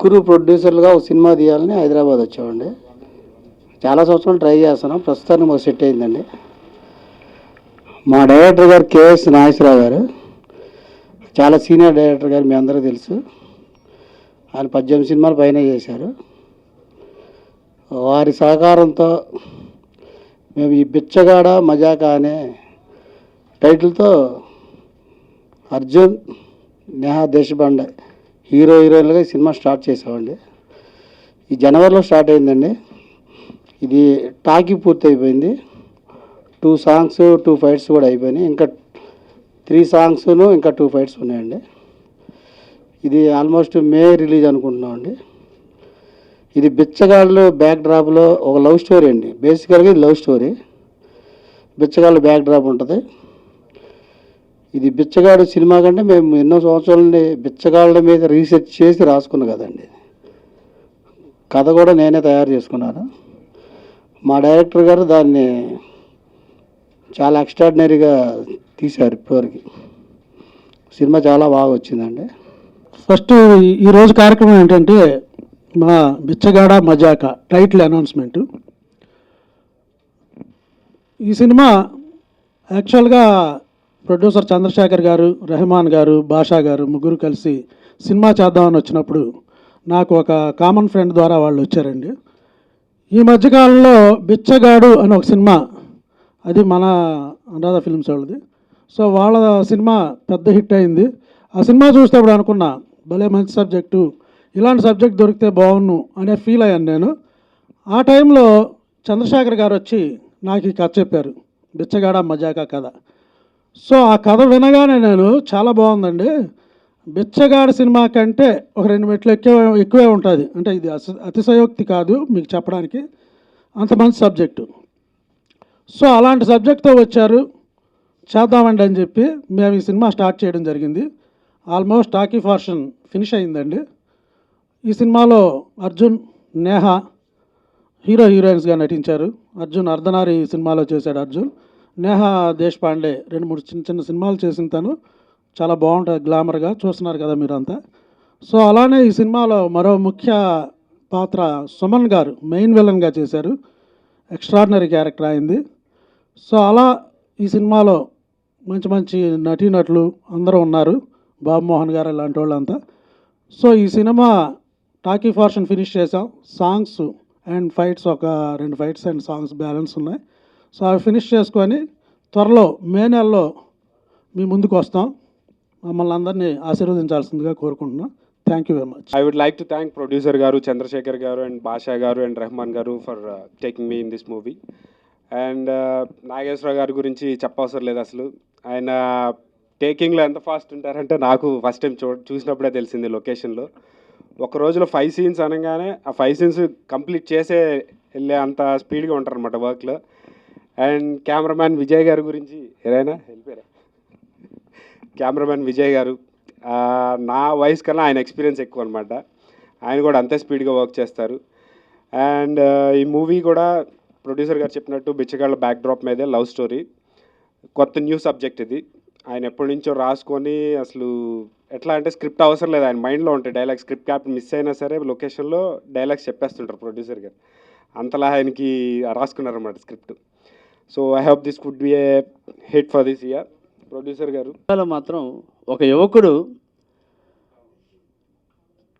ముగ్గురు ప్రొడ్యూసర్లుగా ఒక సినిమా తీయాలని హైదరాబాద్ వచ్చామండి. చాలా సంవత్సరాలు ట్రై చేస్తున్నాం. ప్రస్తుతానికి మాకు సెట్ అయిందండి. మా డైరెక్టర్ గారు కేఎస్ నాగేశ్వరరావు గారు, చాలా సీనియర్ డైరెక్టర్ గారు, మీ అందరికీ తెలుసు. ఆయన 18 సినిమాలు పైన చేశారు. వారి సహకారంతో మేము ఈ బిచ్చగాడ మజాకా అనే టైటిల్తో అర్జున్, నేహా దేశపాండే హీరోయిన్లుగా ఈ సినిమా స్టార్ట్ చేసామండి. ఈ జనవరిలో స్టార్ట్ అయిందండి. ఇది టాకీ పూర్తి అయిపోయింది. 2 సాంగ్స్ 2 ఫైట్స్ కూడా అయిపోయినాయి. ఇంకా 3 సాంగ్స్ ఇంకా 2 ఫైట్స్ ఉన్నాయండి. ఇది ఆల్మోస్ట్ మే రిలీజ్ అనుకుంటున్నామండి. ఇది బిచ్చగాళ్ళు బ్యాక్ డ్రాప్లో ఒక లవ్ స్టోరీ అండి. బేసికల్గా ఇది లవ్ స్టోరీ. బిచ్చగాళ్ళు బ్యాక్ డ్రాప్ ఉంటుంది. ఇది బిచ్చగాడు సినిమా కంటే మేము ఎన్నో సంవత్సరాల నుండి బిచ్చగాళ్ళ మీద రీసెర్చ్ చేసి రాసుకున్న కదండి. కథ కూడా నేనే తయారు చేసుకున్నాను. మా డైరెక్టర్ గారు దాన్ని చాలా ఎక్స్ట్రాడినరీగా తీశారు. ఇప్పటివరకు సినిమా చాలా బాగా వచ్చిందండి. ఫస్ట్ ఈరోజు కార్యక్రమం ఏంటంటే మా బిచ్చగాడ మజాక టైటిల్ అనౌన్స్మెంట్. ఈ సినిమా యాక్చువల్గా ప్రొడ్యూసర్ చంద్రశేఖర్ గారు, రెహమాన్ గారు, బాషా గారు ముగ్గురు కలిసి సినిమా చేద్దామని వచ్చినప్పుడు నాకు ఒక కామన్ ఫ్రెండ్ ద్వారా వాళ్ళు వచ్చారండి. ఈ మధ్యకాలంలో బిచ్చగాడు అని ఒక సినిమా, అది మన అనురాధ ఫిల్మ్స్ వాళ్ళది. సో వాళ్ళ సినిమా పెద్ద హిట్ అయింది. ఆ సినిమా చూసేటప్పుడు అనుకున్నా, భలే మంచి సబ్జెక్టు, ఇలాంటి సబ్జెక్ట్ దొరికితే బాగున్ను అనే ఫీల్ అయ్యాను నేను. ఆ టైంలో చంద్రశేఖర్ గారు వచ్చి నాకు ఈ కథ చెప్పారు, బిచ్చగాడ మజాకా కథ. సో ఆ కథ వినగానే నేను చాలా బాగుందండి, బిచ్చగాడి సినిమా కంటే ఒక 2 మెట్లు ఎక్కువే ఉంటుంది, అంటే ఇది అతిశయోక్తి కాదు మీకు చెప్పడానికి, అంత మంచి సబ్జెక్టు. సో అలాంటి సబ్జెక్ట్తో వచ్చారు, చేద్దామండి అని చెప్పి మేము ఈ సినిమా స్టార్ట్ చేయడం జరిగింది. ఆల్మోస్ట్ టాకీ పోర్షన్ ఫినిష్ అయిందండి. ఈ సినిమాలో అర్జున్, నేహా హీరోయిన్స్గా నటించారు. అర్జున్ అర్ధనారి సినిమాలో చేశాడు అర్జున్. నేహా దేశపాండే 2-3 చిన్న సినిమాలు చేసిన తను, చాలా బాగుంటుంది, గ్లామర్గా చూస్తున్నారు కదా మీరు అంతా. సో అలానే ఈ సినిమాలో మరో ముఖ్య పాత్ర సుమన్ గారు మెయిన్ విలన్గా చేశారు. ఎక్స్ట్రాడినరీ క్యారెక్టర్ అయింది. సో అలా ఈ సినిమాలో మంచి మంచి నటీనటులు అందరూ ఉన్నారు, బాబు మోహన్ గారు ఇలాంటి వాళ్ళంతా. సో ఈ సినిమా టాకీ పోర్షన్ ఫినిష్ చేసాం. సాంగ్స్ అండ్ ఫైట్స్, ఒక 2 ఫైట్స్ అండ్ సాంగ్స్ బ్యాలెన్స్ ఉన్నాయి. సో అవి ఫినిష్ చేసుకొని త్వరలో మే నెలలో మీ ముందుకు వస్తాం. మమ్మల్ని అందరినీ ఆశీర్వదించాల్సిందిగా కోరుకుంటున్నాం. Thank you very much. I would like to thank producer Garu, Chandrasekhar Garu and Basha Garu and Rahman Garu for taking me in this movie. And Nageswara గారి గురించి చెప్పవసరం లేదు అసలు. ఆయన టేకింగ్లో ఎంత ఫాస్ట్ ఉంటారంటే నాకు ఫస్ట్ టైం చూసినప్పుడే తెలిసింది. లొకేషన్లో ఒక రోజులో 5 సీన్స్ అనగానే ఆ 5 సీన్స్ కంప్లీట్ చేసే వెళ్ళే అంత స్పీడ్గా ఉంటారనమాట వర్క్లో. అండ్ కెమెరామ్యాన్ విజయ్ గారి గురించి ఏదైనా వెళ్ళిపోయారా? కెమెరామ్యాన్ విజయ్ గారు నా వయసు కన్నా ఆయన ఎక్స్పీరియన్స్ ఎక్కువ అనమాట. ఆయన కూడా అంతే స్పీడ్గా వర్క్ చేస్తారు. అండ్ ఈ మూవీ కూడా ప్రొడ్యూసర్ గారు చెప్పినట్టు బిచ్చగాళ్ళ బ్యాక్ డ్రాప్ మీదే లవ్ స్టోరీ. కొత్త న్యూ సబ్జెక్ట్ ఇది. ఆయన ఎప్పటి నుంచో రాసుకొని, అసలు ఎట్లా అంటే స్క్రిప్ట్ అవసరం లేదు, ఆయన మైండ్లో ఉంటాయి డైలాగ్స్. స్క్రిప్ట్ క్యాప్ మిస్ అయినా సరే లొకేషన్లో డైలాగ్స్ చెప్పేస్తుంటారు ప్రొడ్యూసర్ గారు. అంతలా ఆయనకి రాసుకున్నారన్నమాట script. So I hope this could be a hit for this year. Producer గారు మాత్రం ఒక యువకుడు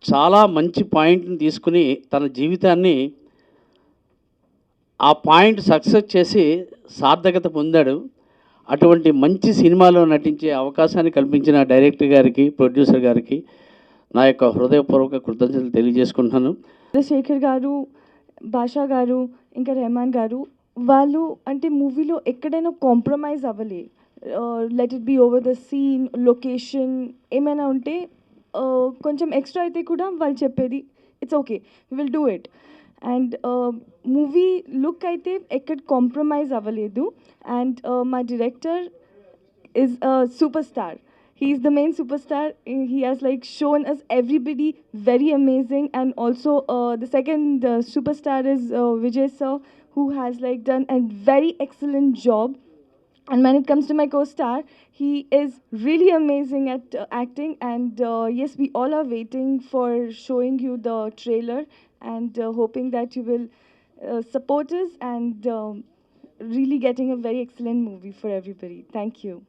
చాలా మంచి పాయింట్ని తీసుకుని తన జీవితాన్ని ఆ పాయింట్ సక్సెస్ చేసి సార్థకత పొందాడు. అటువంటి మంచి సినిమాలో నటించే అవకాశాన్ని కల్పించిన డైరెక్టర్ గారికి, ప్రొడ్యూసర్ గారికి నా యొక్క హృదయపూర్వక కృతజ్ఞతలు తెలియజేసుకుంటున్నాను. చంద్రశేఖర్ గారు, బాషా గారు, ఇంకా రెహమాన్ గారు, వాళ్ళు అంటే మూవీలో ఎక్కడైనా కాంప్రమైజ్ అవ్వలే. Let it be over the scene, location ఏమైనా ఉంటే కొంచెం ఎక్స్ట్రా అయితే కూడా వాళ్ళు చెప్పేది it's okay, we will do it. And movie look అయితే ఎక్కడ కాంప్రమైజ్ అవ్వలేదు. అండ్ మా director is super star. He is the main superstar. He has like shown us everybody very amazing. And also the second superstar is Vijay sir, who has like done a very excellent job. And when it comes to my co-star, he is really amazing at acting. And yes, we all are waiting for showing you the trailer, and hoping that you will support us, and really getting a very excellent movie for everybody. Thank you.